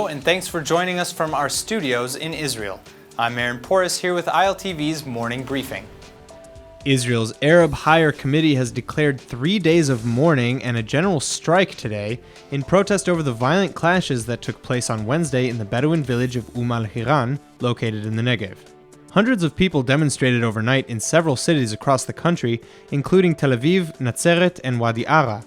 Hello, and thanks for joining us from our studios in Israel. I'm Aaron Porras here with ILTV's Morning Briefing. Israel's Arab Higher Committee has declared 3 days of mourning and a general strike today in protest over the violent clashes that took place on Wednesday in the Bedouin village of Umm Al-Hiran, located in the Negev. Hundreds of people demonstrated overnight in several cities across the country, including Tel Aviv, Natzeret, and Wadi Ara.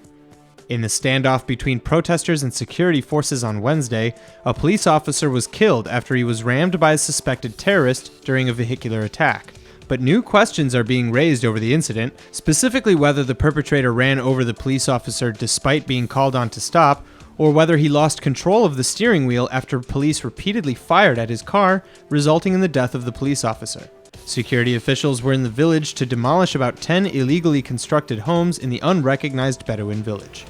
In the standoff between protesters and security forces on Wednesday, a police officer was killed after he was rammed by a suspected terrorist during a vehicular attack. But new questions are being raised over the incident, specifically whether the perpetrator ran over the police officer despite being called on to stop, or whether he lost control of the steering wheel after police repeatedly fired at his car, resulting in the death of the police officer. Security officials were in the village to demolish about 10 illegally constructed homes in the unrecognized Bedouin village.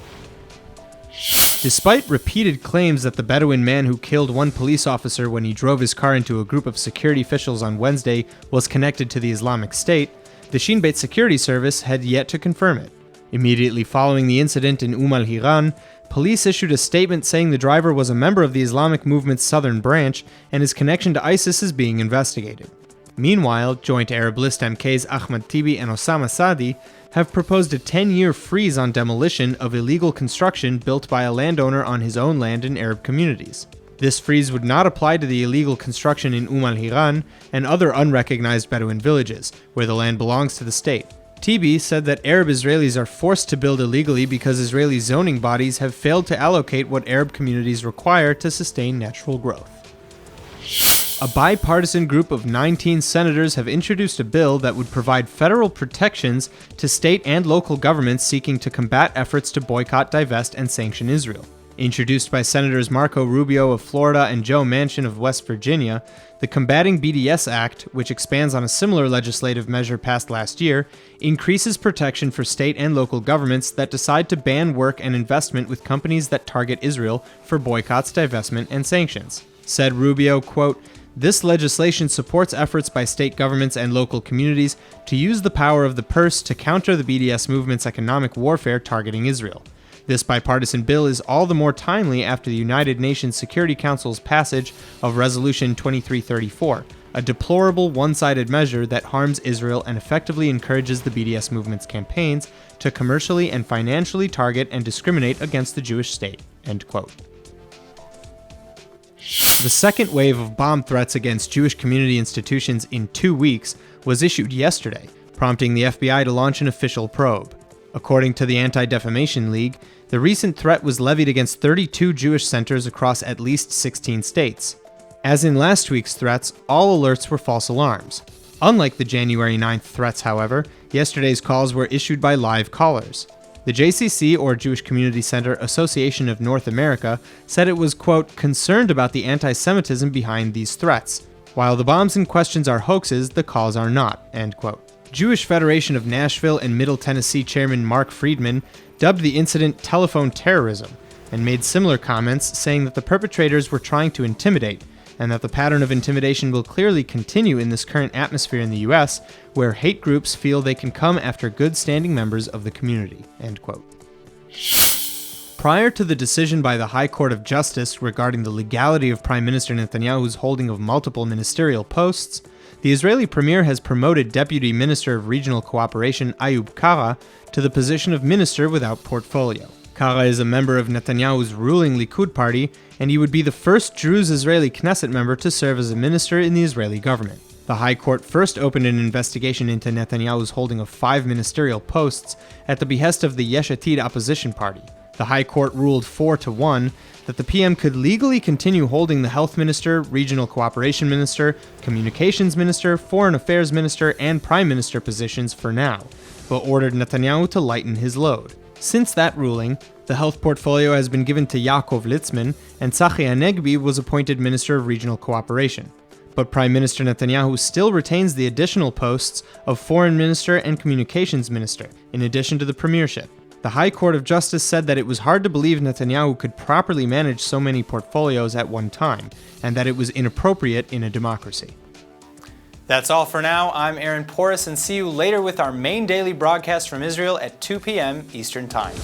Despite repeated claims that the Bedouin man who killed one police officer when he drove his car into a group of security officials on Wednesday was connected to the Islamic State, the Shin Bet security service had yet to confirm it. Immediately following the incident in Al-Hiran, police issued a statement saying the driver was a member of the Islamic movement's southern branch and his connection to ISIS is being investigated. Meanwhile, Joint Arab List MKs Ahmad Tibi and Osama Sadi have proposed a 10-year freeze on demolition of illegal construction built by a landowner on his own land in Arab communities. This freeze would not apply to the illegal construction in Al-Hiran and other unrecognized Bedouin villages, where the land belongs to the state. Tibi said that Arab Israelis are forced to build illegally because Israeli zoning bodies have failed to allocate what Arab communities require to sustain natural growth. A bipartisan group of 19 senators have introduced a bill that would provide federal protections to state and local governments seeking to combat efforts to boycott, divest, and sanction Israel. Introduced by Senators Marco Rubio of Florida and Joe Manchin of West Virginia, the Combating BDS Act, which expands on a similar legislative measure passed last year, increases protection for state and local governments that decide to ban work and investment with companies that target Israel for boycotts, divestment, and sanctions. Said Rubio, quote, "This legislation supports efforts by state governments and local communities to use the power of the purse to counter the BDS movement's economic warfare targeting Israel. This bipartisan bill is all the more timely after the United Nations Security Council's passage of Resolution 2334, a deplorable one-sided measure that harms Israel and effectively encourages the BDS movement's campaigns to commercially and financially target and discriminate against the Jewish state." End quote. The second wave of bomb threats against Jewish community institutions in 2 weeks was issued yesterday, prompting the FBI to launch an official probe. According to the Anti-Defamation League, the recent threat was levied against 32 Jewish centers across at least 16 states. As in last week's threats, all alerts were false alarms. Unlike the January 9th threats, however, yesterday's calls were issued by live callers. The JCC, or Jewish Community Center Association of North America, said it was, quote, concerned about the anti-Semitism behind these threats. While the bombs in questions are hoaxes, the calls are not, end quote. Jewish Federation of Nashville and Middle Tennessee Chairman Mark Friedman dubbed the incident telephone terrorism and made similar comments saying that the perpetrators were trying to intimidate and that the pattern of intimidation will clearly continue in this current atmosphere in the U.S., where hate groups feel they can come after good standing members of the community, end quote. Prior to the decision by the High Court of Justice regarding the legality of Prime Minister Netanyahu's holding of multiple ministerial posts, the Israeli premier has promoted Deputy Minister of Regional Cooperation Ayoub Kara to the position of Minister without portfolio. Kara is a member of Netanyahu's ruling Likud party, and he would be the first Druze Israeli Knesset member to serve as a minister in the Israeli government. The High Court first opened an investigation into Netanyahu's holding of 5 ministerial posts at the behest of the Yesh Atid opposition party. The High Court ruled 4-1 that the PM could legally continue holding the Health Minister, Regional Cooperation Minister, Communications Minister, Foreign Affairs Minister, and Prime Minister positions for now, but ordered Netanyahu to lighten his load. Since that ruling, the health portfolio has been given to Yaakov Litzman, and Tzachi Hanegbi was appointed Minister of Regional Cooperation. But Prime Minister Netanyahu still retains the additional posts of Foreign Minister and Communications Minister, in addition to the premiership. The High Court of Justice said that it was hard to believe Netanyahu could properly manage so many portfolios at one time, and that it was inappropriate in a democracy. That's all for now. I'm Aaron Porras, and see you later with our main daily broadcast from Israel at 2 p.m. Eastern Time.